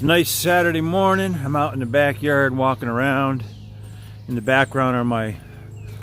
It's a nice Saturday morning. I'm out in the backyard walking around. In the background are my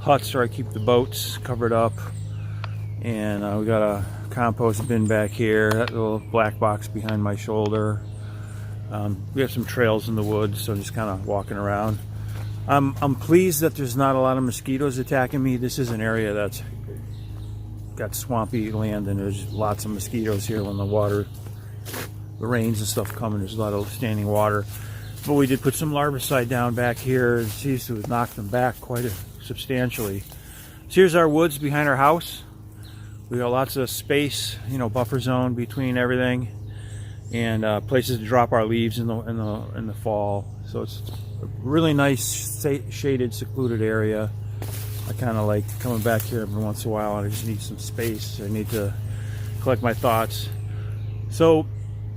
huts where I keep the boats covered up. And we got a compost bin back here, that little black box behind my shoulder. We have some trails in the woods, so I'm just kind of walking around. I'm pleased that there's not a lot of mosquitoes attacking me. This is an area that's got swampy land and there's lots of mosquitoes here when the rains and stuff come and there's a lot of standing water. But we did put some larvicide down back here and seems to have knocked them back quite substantially. So here's our woods behind our house. We got lots of space, buffer zone between everything, and places to drop our leaves in the fall. So it's a really nice, shaded, secluded area. I kind of like coming back here every once in a while, and I just need some space. I need to collect my thoughts. So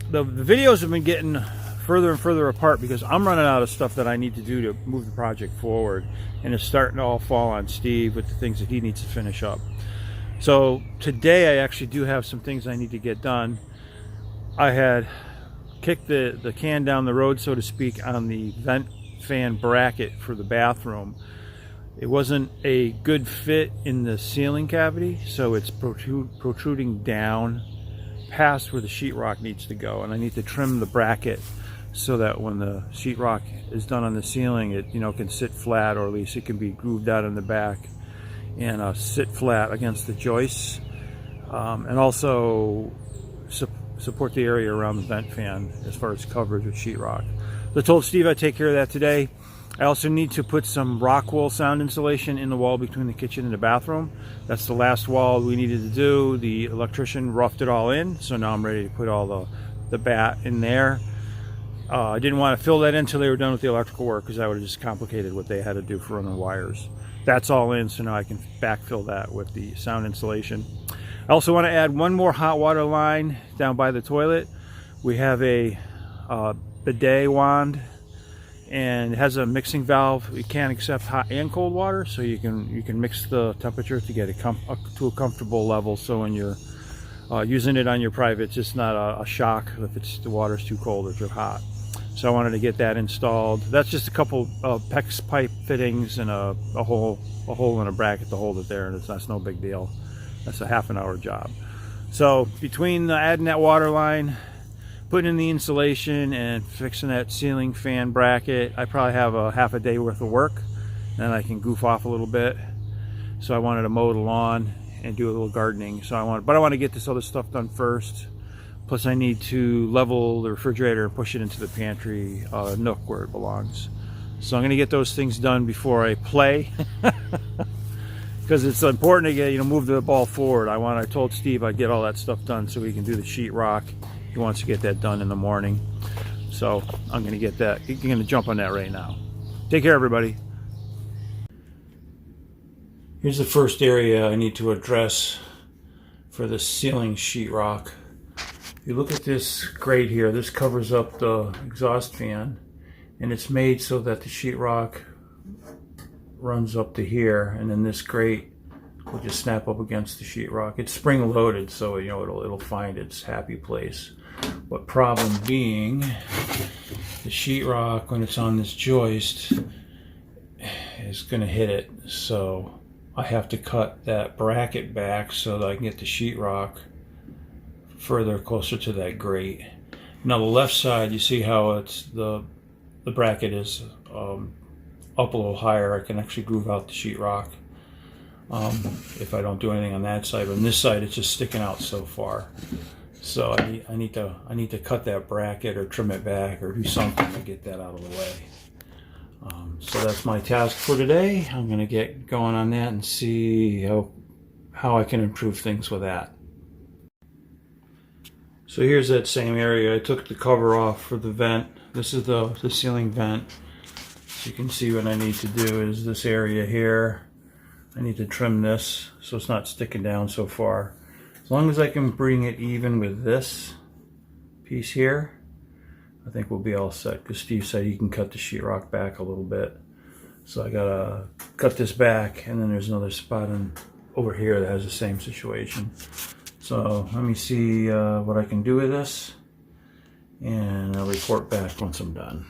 the videos have been getting further and further apart because I'm running out of stuff that I need to do to move the project forward, and it's starting to all fall on Steve with the things that he needs to finish up. So today I actually do have some things I need to get done. I had kicked the can down the road, so to speak, on the vent fan bracket for the bathroom. It wasn't a good fit in the ceiling cavity, so it's protruding down past where the sheetrock needs to go, and I need to trim the bracket so that when the sheetrock is done on the ceiling, it can sit flat, or at least it can be grooved out in the back and sit flat against the joists, and also support the area around the vent fan as far as coverage with sheetrock. So I told Steve I'd take care of that today. I also need to put some rock wool sound insulation in the wall between the kitchen and the bathroom. That's the last wall we needed to do. The electrician roughed it all in, so now I'm ready to put all the bat in there. I didn't want to fill that in until they were done with the electrical work because that would have just complicated what they had to do for running wires. That's all in, so now I can backfill that with the sound insulation. I also want to add one more hot water line down by the toilet. We have a bidet wand, and it has a mixing valve. You can't accept hot and cold water, so you can mix the temperature to get it up to a comfortable level, so when you're using it on your private, it's just not a shock if the water's too cold or too hot. So I wanted to get that installed. That's just a couple of PEX pipe fittings and a hole in a bracket to hold it there, and that's no big deal. That's a half-an-hour job. So between adding that water line, putting in the insulation, and fixing that ceiling fan bracket, I probably have a half a day worth of work. Then I can goof off a little bit. So I wanted to mow the lawn and do a little gardening. But I want to get this other stuff done first. Plus I need to level the refrigerator and push it into the pantry nook where it belongs. So I'm going to get those things done before I play. Because it's important to get, move the ball forward. I told Steve I'd get all that stuff done so we can do the sheetrock. He wants to get that done in the morning. So I'm going to get that. I'm going to jump on that right now. Take care, everybody. Here's the first area I need to address for the ceiling sheetrock. If you look at this grate here, this covers up the exhaust fan, and it's made so that the sheetrock runs up to here, and then this grate will just snap up against the sheetrock. It's spring loaded, so it'll find its happy place. But problem being, the sheetrock, when it's on this joist, is going to hit it. So I have to cut that bracket back so that I can get the sheetrock further closer to that grate. Now the left side, you see how it's the bracket is up a little higher. I can actually groove out the sheetrock if I don't do anything on that side. But on this side, it's just sticking out so far. So I need to cut that bracket or trim it back or do something to get that out of the way. So that's my task for today. I'm going to get going on that and see how I can improve things with that. So here's that same area. I took the cover off for the vent. This is the ceiling vent. So you can see what I need to do is this area here. I need to trim this so it's not sticking down so far. As long as I can bring it even with this piece here, I think we'll be all set, because Steve said you can cut the sheetrock back a little bit. So I gotta cut this back, and then there's another spot over here that has the same situation. So let me see what I can do with this. and I'll report back once I'm done.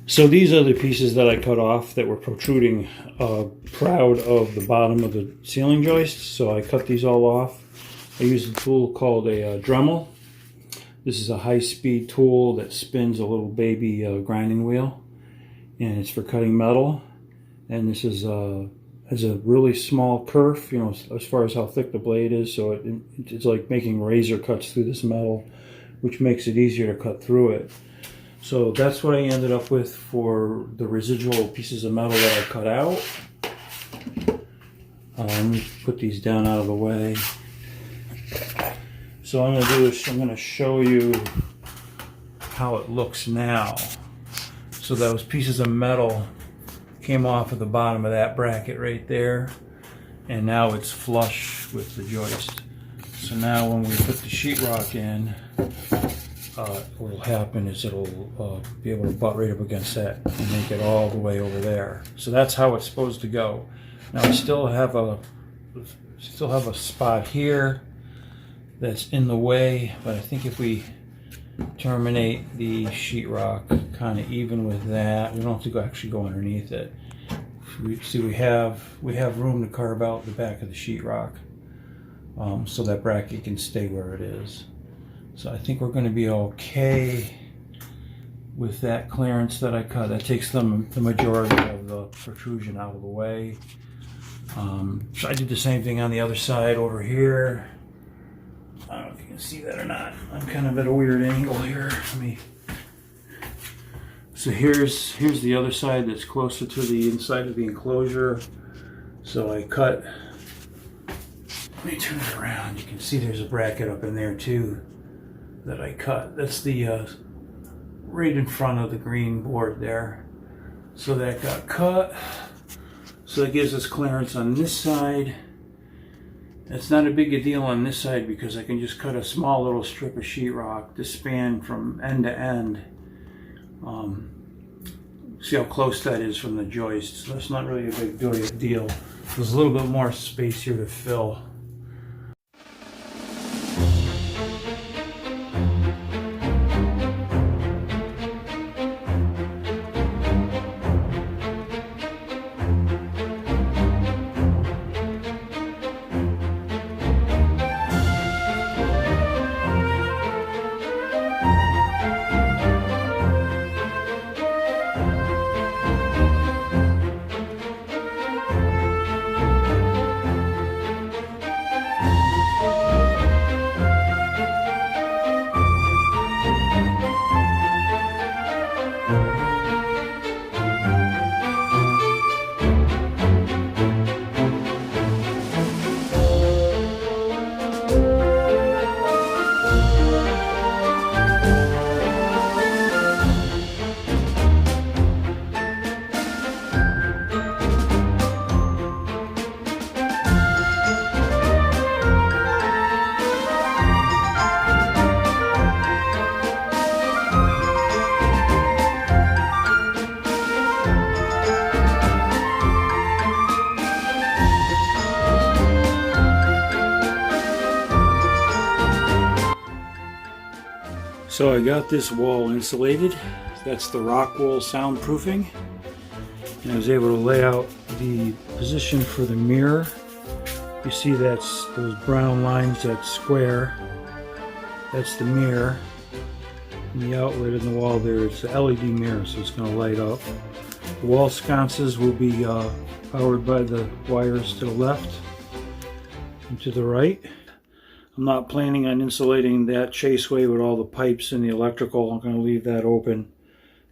So these are the pieces that I cut off that were protruding proud of the bottom of the ceiling joist. So I cut these all off. I used a tool called a Dremel. This is a high-speed tool that spins a little baby grinding wheel, and it's for cutting metal. And this is has a really small kerf, you know, as far as how thick the blade is. So it's like making razor cuts through this metal, which makes it easier to cut through it. So that's what I ended up with for the residual pieces of metal that I cut out. Let me put these down out of the way. So what I'm going to do is I'm going to show you how it looks now. So those pieces of metal came off of the bottom of that bracket right there, and now it's flush with the joist. So now when we put the sheetrock in, what will happen is it'll be able to butt right up against that and make it all the way over there. So that's how it's supposed to go. Now I still have a spot here that's in the way, but I think if we terminate the sheetrock kind of even with that, we don't have to actually go underneath it. See, we have room to carve out the back of the sheetrock, so that bracket can stay where it is. So I think we're going to be okay with that clearance that I cut. That takes the majority of the protrusion out of the way. So I did the same thing on the other side over here. I don't know if you can see that or not. I'm kind of at a weird angle here. So here's the other side that's closer to the inside of the enclosure. So I cut. Let me turn it around. You can see there's a bracket up in there too that I cut. That's the right in front of the green board there. So that got cut. So that gives us clearance on this side. It's not a big a deal on this side because I can just cut a small little strip of sheetrock to span from end to end. See how close that is from the joist. So that's not really a big deal. There's a little bit more space here to fill. So I got this wall insulated. That's the rock wool soundproofing. And I was able to lay out the position for the mirror. You see that's those brown lines, that square. That's the mirror. And the outlet in the wall there, it's the LED mirror, so it's going to light up. The wall sconces will be powered by the wires to the left and to the right. I'm not planning on insulating that chaseway with all the pipes and the electrical. I'm going to leave that open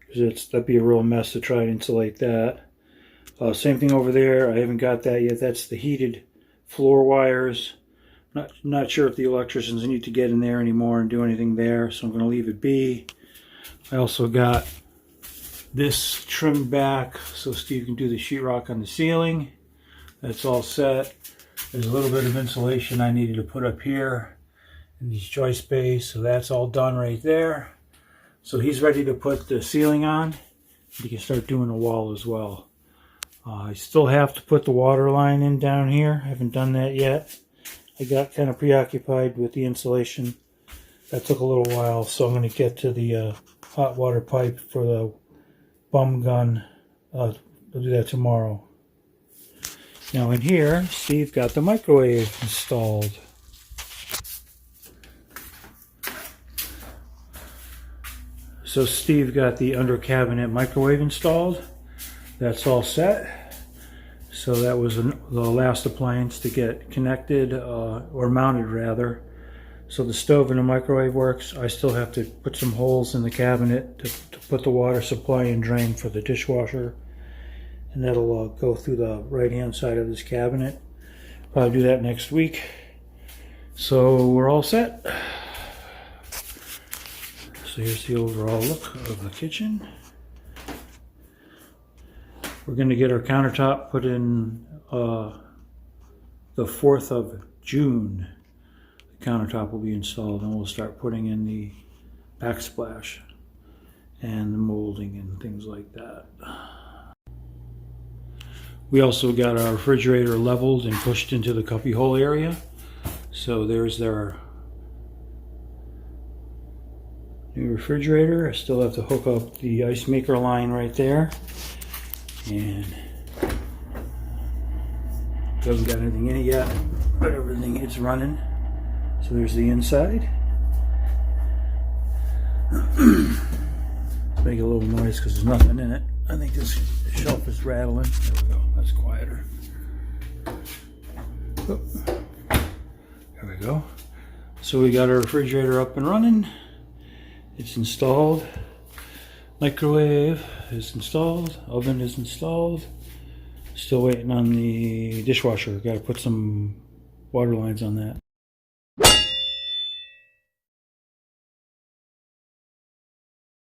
because that'd be a real mess to try and insulate that. Same thing over there. I haven't got that yet. That's the heated floor wires. Not sure if the electricians need to get in there anymore and do anything there, so I'm going to leave it be. I also got this trimmed back so Steve can do the sheetrock on the ceiling. That's all set. There's a little bit of insulation I needed to put up here in these joist bays, so that's all done right there. So he's ready to put the ceiling on. He can start doing the wall as well. I still have to put the water line in down here. I haven't done that yet. I got kind of preoccupied with the insulation. That took a little while, so I'm going to get to the hot water pipe for the bum gun. I'll do that tomorrow. Now in here, Steve got the microwave installed. So Steve got the under cabinet microwave installed. That's all set. So that was the last appliance to get connected, or mounted rather. So the stove and the microwave works. I still have to put some holes in the cabinet to put the water supply and drain for the dishwasher. And that'll go through the right hand side of this cabinet. Probably do that next week. So we're all set. So here's the overall look of the kitchen. We're going to get our countertop put in the 4th of June. The countertop will be installed and we'll start putting in the backsplash and the molding and things like that. We also got our refrigerator leveled and pushed into the cubby hole area. So there's our new refrigerator. I still have to hook up the ice maker line right there. And haven't got anything in it yet, but everything is running. So there's the inside. Make a little noise because there's nothing in it. I think this shelf is rattling. There we go. That's quieter. Oh. There we go. So we got our refrigerator up and running. It's installed. Microwave is installed. Oven is installed. Still waiting on the dishwasher. Got to put some water lines on that.